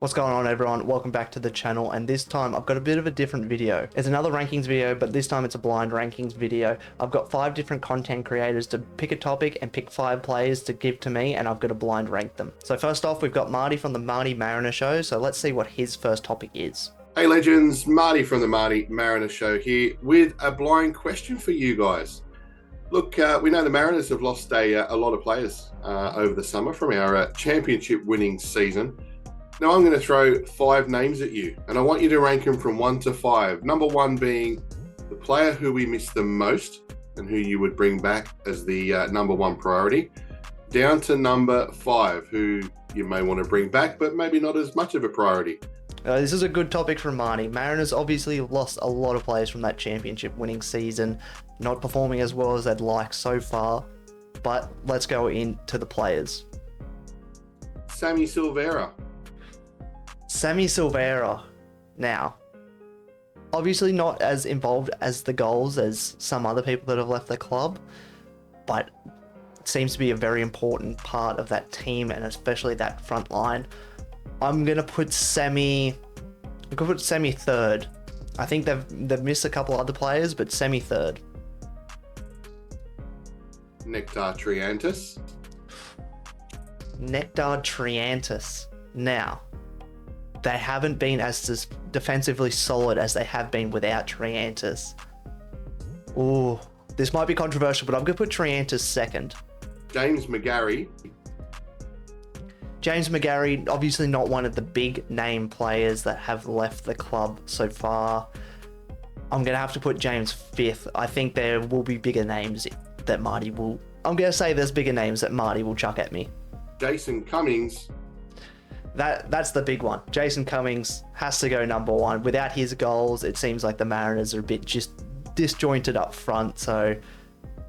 What's going on, everyone? Welcome back to the channel, and this time I've got a bit of a different video. It's another rankings video, but this time it's a blind rankings video. I've got 5 different content creators to pick a topic and pick 5 players to give to me, and I've got to blind rank them. So first off, we've got Marty from the Marty Mariner Show, so let's see what his first topic is. Hey legends, Marty from the Marty Mariner Show here with a blind question for you guys. Look, we know the Mariners have lost a lot of players over the summer from our championship winning season. Now I'm going to throw 5 names at you, and I want you to rank them from 1 to 5. Number 1 being the player who we miss the most and who you would bring back as the number 1 priority, down to number 5, who you may want to bring back, but maybe not as much of a priority. This is a good topic from Marty. Mariners obviously lost a lot of players from that championship winning season, not performing as well as they'd like so far, but let's go into the players. Sammy Silvera. Sammy Silvera, now, obviously not as involved as the goals as some other people that have left the club, but seems to be a very important part of that team and especially that front line. I'm gonna put Sammy third. I think they've missed a couple other players, but Sammy third. Nectar Triantis. Nectar Triantis. Now, they haven't been as defensively solid as they have been without Triantis. Ooh, this might be controversial, but I'm going to put Triantis second. James McGarry. James McGarry, obviously not one of the big name players that have left the club so far. I'm going to have to put James fifth. I think there will be bigger names that Marty will... I'm going to say there's bigger names that Marty will chuck at me. Jason Cummings. That's the big one. Jason Cummings has to go number 1. Without his goals, it seems like the Mariners are a bit just disjointed up front, so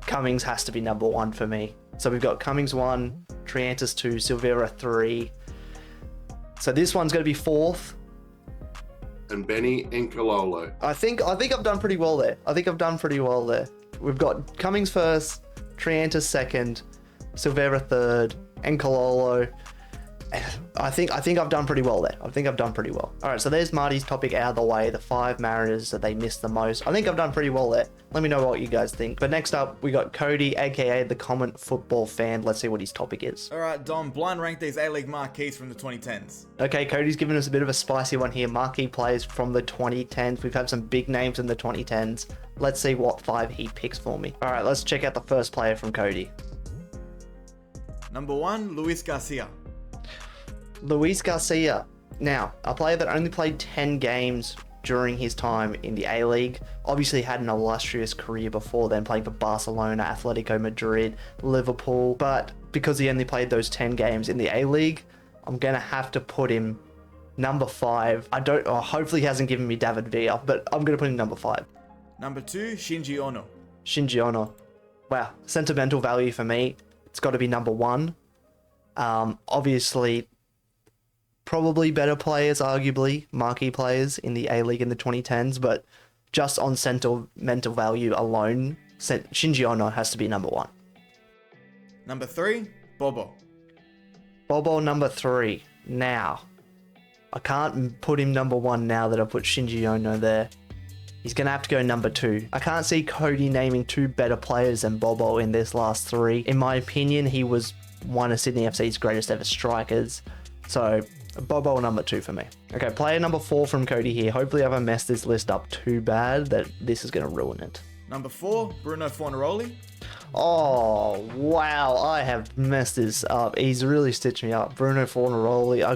Cummings has to be number 1 for me. So we've got Cummings 1, Triantis 2, Silvera 3. So this one's going to be 4th. And Benny Encololo. I think I've done pretty well there. We've got Cummings first, Triantis second, Silvera third, Encololo. I think I've done pretty well there. All right, so there's Marty's topic out of the way, the 5 Mariners that they missed the most. I think I've done pretty well there. Let me know what you guys think. But next up, we got Cody, aka TheCommonFootballFan. Let's see what his topic is. All right, Dom, blind rank these A-League marquees from the 2010s. Okay, Cody's given us a bit of a spicy one here. Marquee players from the 2010s. We've had some big names in the 2010s. Let's see what 5 he picks for me. All right, let's check out the first player from Cody. Number 1, Luis Garcia. Luis Garcia. Now, a player that only played 10 games during his time in the A-League. Obviously had an illustrious career before then, playing for Barcelona, Atletico Madrid, Liverpool. But because he only played those 10 games in the A-League, I'm going to have to put him number 5. Hopefully he hasn't given me David Villa, but I'm going to put him number 5. Number 2, Shinji Ono. Shinji Ono. Wow, sentimental value for me. It's got to be number 1. Obviously, probably better players, arguably, marquee players in the A-League in the 2010s, but just on sentimental value alone, Shinji Ono has to be number 1. Number 3, Bobo. Bobo number 3. Now, I can't put him number 1 now that I put Shinji Ono there. He's going to have to go number 2. I can't see Cody naming 2 better players than Bobo in this last 3. In my opinion, he was one of Sydney FC's greatest ever strikers. So, Bobo number 2 for me. Okay, player number 4 from Cody here. Hopefully I haven't messed this list up too bad that this is going to ruin it. Number 4, Bruno Fornaroli. Oh, wow. I have messed this up. He's really stitched me up. Bruno Fornaroli. I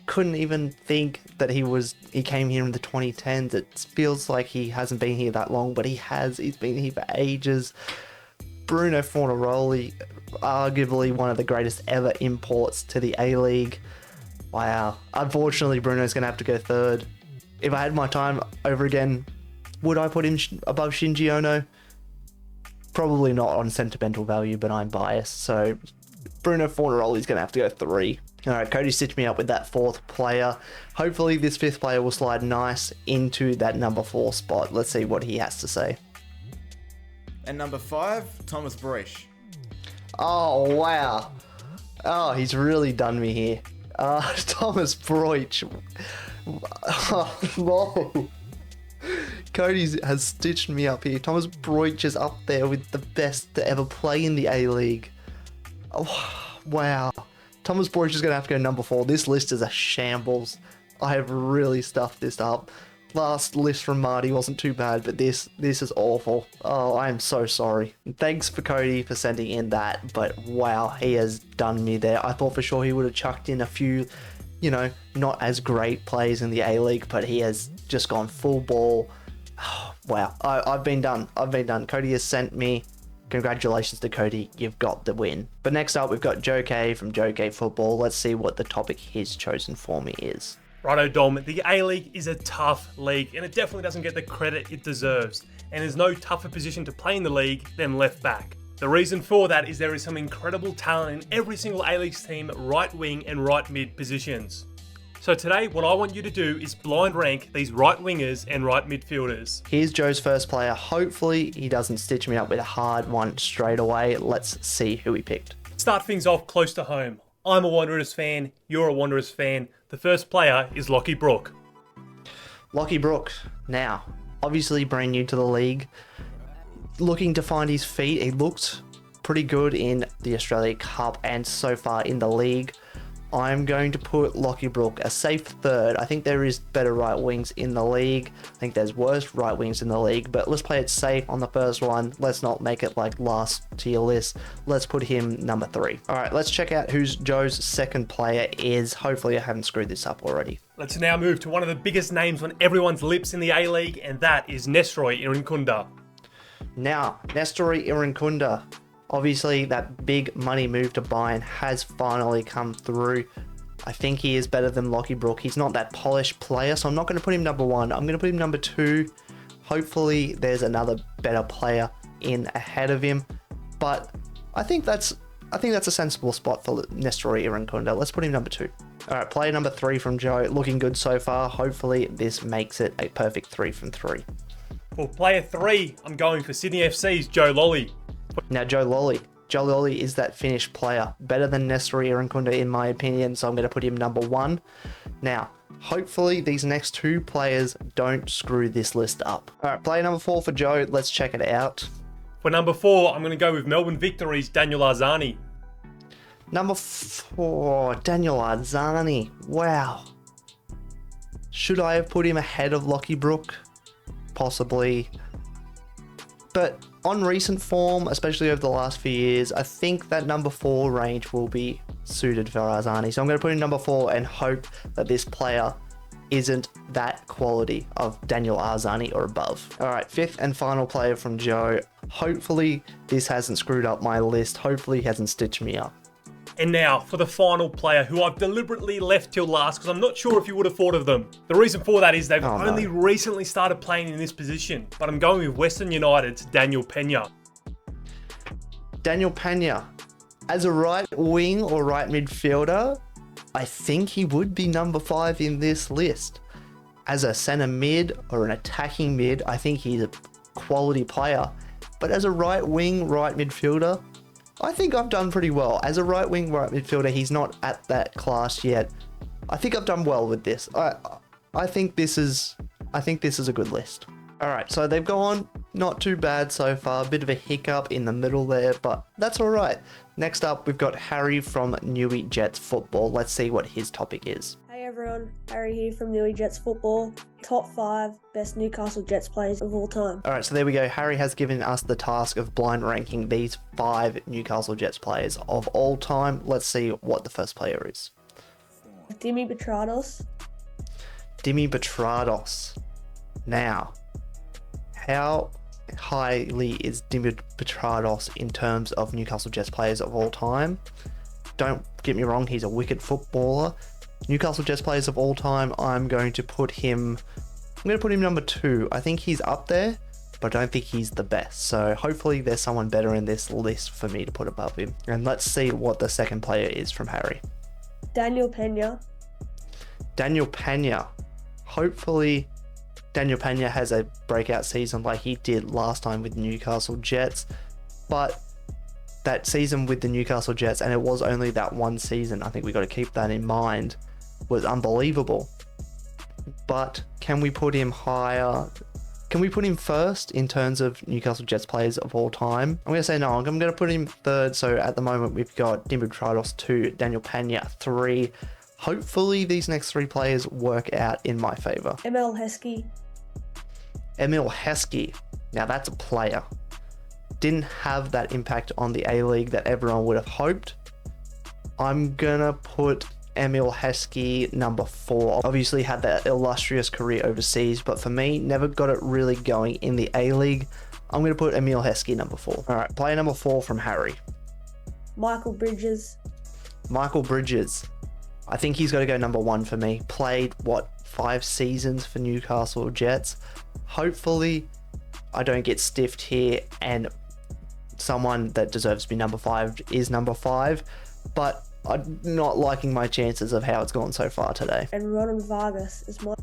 couldn't even think that he came here in the 2010s. It feels like he hasn't been here that long, but he has. He's been here for ages. Bruno Fornaroli, arguably one of the greatest ever imports to the A-League. Wow. Unfortunately, Bruno's going to have to go 3rd. If I had my time over again, would I put him above Shinji Ono? Probably not on sentimental value, but I'm biased. So Bruno Fornaroli's going to have to go 3. All right, Cody stitched me up with that 4th player. Hopefully this 5th player will slide nice into that number 4 spot. Let's see what he has to say. And number 5, Thomas Breish. Oh, wow. Oh, he's really done me here. Thomas Broich. Oh, whoa. Cody has stitched me up here. Thomas Broich is up there with the best to ever play in the A-League. Oh, wow. Thomas Broich is going to have to go number 4. This list is a shambles. I have really stuffed this up. Last list from Marty wasn't too bad, but this is awful. Oh, I am so sorry. Thanks for Cody for sending in that, but wow, he has done me there. I thought for sure he would have chucked in a few, not as great plays in the A-League, but he has just gone full ball. Oh, wow, I've been done. Cody has sent me. Congratulations to Cody, you've got the win. But next up, we've got Joe K from Joe K Football. Let's see what the topic he's chosen for me is. Righto Dom, the A-League is a tough league and it definitely doesn't get the credit it deserves, and there's no tougher position to play in the league than left back. The reason for that is there is some incredible talent in every single A-League's team at right wing and right mid positions. So today what I want you to do is blind rank these right wingers and right midfielders. Here's Joe's first player. Hopefully he doesn't stitch me up with a hard one straight away. Let's see who he picked. Start things off close to home. I'm a Wanderers fan, you're a Wanderers fan. The first player is Lockie Brook. Lockie Brook, now, obviously brand new to the league. Looking to find his feet. He looked pretty good in the Australia Cup and so far in the league. I'm going to put Lockie Brook a safe third. I think there is better right wings in the league. I think there's worse right wings in the league, but let's play it safe on the first one. Let's not make it like last to your list. Let's put him number 3. All right, let's check out who Joe's second player is. Hopefully I haven't screwed this up already. Let's now move to one of the biggest names on everyone's lips in the A-League, and that is Nestroy Irinkunda. Now, Nestroy Irinkunda. Obviously, that big money move to Bayern has finally come through. I think he is better than Lockie Brook. He's not that polished player, so I'm not going to put him number 1. I'm going to put him number 2. Hopefully, there's another better player in ahead of him. But I think that's a sensible spot for Nestroy Irinkunda. Let's put him number 2. All right, player number 3 from Joe. Looking good so far. Hopefully, this makes it a perfect 3 from 3. For player 3, I'm going for Sydney FC's Joe Lolly. Now, Joe Lolly is that Finnish player. Better than Nestroy Irinkunda in my opinion, so I'm going to put him number 1. Now, hopefully these next 2 players don't screw this list up. Alright, player number 4 for Joe. Let's check it out. For number 4, I'm going to go with Melbourne Victory's Daniel Arzani. Number 4, Daniel Arzani. Wow. Should I have put him ahead of Lockie Brook? Possibly. But on recent form, especially over the last few years, I think that number 4 range will be suited for Arzani. So I'm going to put in number 4 and hope that this player isn't that quality of Daniel Arzani or above. All right, 5th and final player from Joe. Hopefully this hasn't screwed up my list. Hopefully he hasn't stitched me up. And now for the final player, who I've deliberately left till last because I'm not sure if you would have thought of them. The reason for that is they've only recently started playing in this position, but I'm going with Western United's Daniel Pena. Daniel Pena, as a right wing or right midfielder, I think he would be number 5 in this list. As a centre mid or an attacking mid, I think he's a quality player. But as a right wing, right midfielder, I think I've done pretty well. As a right wing, right midfielder, he's not at that class yet. I think I've done well with this. I think this is a good list. All right, so they've gone not too bad so far. A bit of a hiccup in the middle there, but that's all right. Next up, we've got Harry from Newey Jets Football. Let's see what his topic is. Hey everyone, Harry here from Newey Jets Football. Top 5 best Newcastle Jets players of all time. All right, so there we go. Harry has given us the task of blind ranking these 5 Newcastle Jets players of all time. Let's see what the first player is. Dimi Petrados. Dimi Petrados. Now, how highly is Dimi Petrados in terms of Newcastle Jets players of all time? Don't get me wrong, he's a wicked footballer. Newcastle Jets players of all time, I'm going to put him number 2. I think he's up there, but I don't think he's the best. So hopefully there's someone better in this list for me to put above him. And let's see what the second player is from Harry. Daniel Pena. Daniel Pena. Hopefully Daniel Pena has a breakout season like he did last time with Newcastle Jets. But that season with the Newcastle Jets, and it was only that one season, I think we got to keep that in mind, was unbelievable. But can we put him higher? Can we put him first in terms of Newcastle Jets players of all time? I'm going to say no. I'm going to put him third. So at the moment, we've got Dimitrios 2, Daniel Pena 3. Hopefully, these next 3 players work out in my favour. Emil Heskey. Emil Heskey. Now, that's a player. Didn't have that impact on the A-League that everyone would have hoped. I'm going to put Emil Heskey number 4. Obviously had that illustrious career overseas, but for me, never got it really going in the A-League. I'm going to put Emil Heskey number 4. All right, player number 4 from Harry. Michael Bridges. Michael Bridges. I think he's got to go number 1 for me. Played, 5 seasons for Newcastle Jets. Hopefully, I don't get stiffed here and someone that deserves to be number 5 is number 5. But I'm not liking my chances of how it's gone so far today. And Ronald Vargas is my...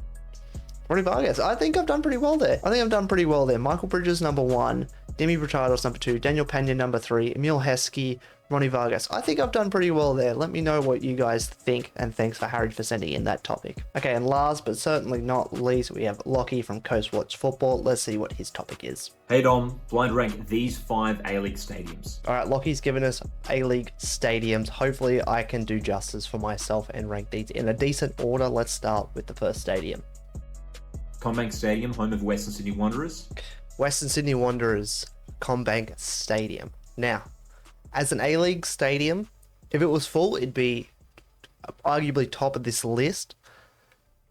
Ronnie Vargas. I think I've done pretty well there. Michael Bridges number 1, Demi Brichados number 2, Daniel Pena number 3, Emil Heskey, Ronnie Vargas. I think I've done pretty well there. Let me know what you guys think, and thanks for Harry for sending in that topic. Okay, and last but certainly not least, we have Lockie from Coast Watch Football. Let's see what his topic is. Hey Dom, blind rank these 5 A-League stadiums. All right, Lockie's given us A-League stadiums. Hopefully I can do justice for myself and rank these in a decent order. Let's start with the first stadium. CommBank Stadium, home of Western Sydney Wanderers. Western Sydney Wanderers, CommBank Stadium. Now, as an A-League stadium, if it was full, it'd be arguably top of this list.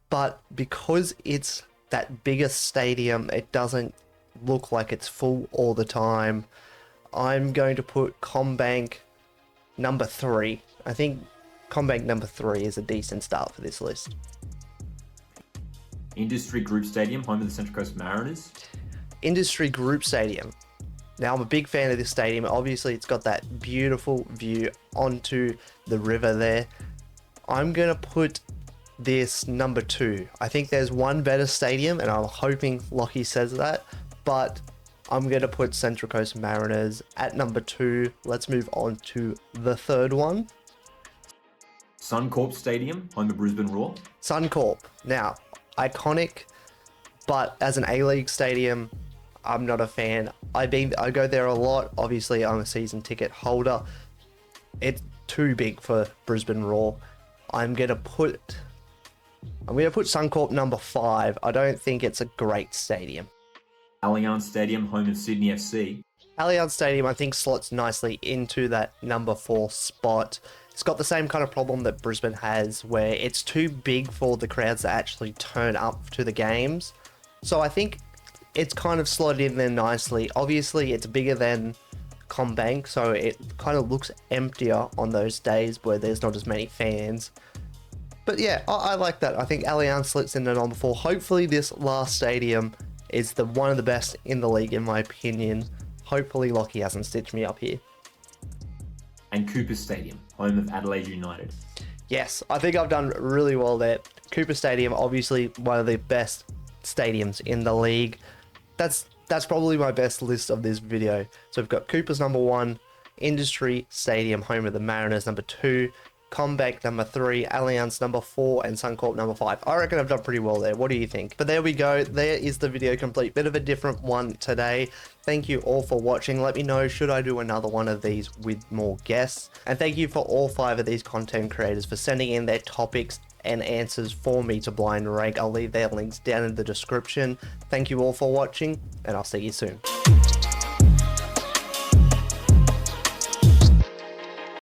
But because it's that biggest stadium, it doesn't look like it's full all the time. I'm going to put CommBank number 3. I think CommBank number 3 is a decent start for this list. Industry Group Stadium, home of the Central Coast Mariners. Industry Group Stadium. Now, I'm a big fan of this stadium. Obviously, it's got that beautiful view onto the river there. I'm going to put this number 2. I think there's one better stadium, and I'm hoping Lockie says that, but I'm going to put Central Coast Mariners at number 2. Let's move on to the third one. Suncorp Stadium, home of Brisbane Roar. Suncorp. Now, iconic, but as an A-League stadium, I'm not a fan. I go there a lot. Obviously, I'm a season ticket holder. It's too big for Brisbane Roar. I'm gonna put Suncorp number 5. I don't think it's a great stadium. Allianz Stadium, home of Sydney FC. Allianz Stadium, I think, slots nicely into that number 4 spot. It's got the same kind of problem that Brisbane has, where it's too big for the crowds to actually turn up to the games. So I think it's kind of slotted in there nicely. Obviously, it's bigger than CommBank, so it kind of looks emptier on those days where there's not as many fans. But yeah, I like that. I think Allianz slits in at number 4. Hopefully, this last stadium is one of the best in the league, in my opinion. Hopefully, Lockie hasn't stitched me up here. And Cooper Stadium, home of Adelaide United. Yes, I think I've done really well there. Cooper Stadium, obviously one of the best stadiums in the league. That's probably my best list of this video. So we've got Cooper's number 1, Industry Stadium, home of the Mariners, number 2, CommBank number 3, Allianz number 4, and Suncorp number 5. I reckon I've done pretty well there. What do you think? But there we go. There is the video complete. Bit of a different one today. Thank you all for watching. Let me know, should I do another one of these with more guests? And thank you for all 5 of these content creators for sending in their topics and answers for me to blind rank. I'll leave their links down in the description. Thank you all for watching, and I'll see you soon.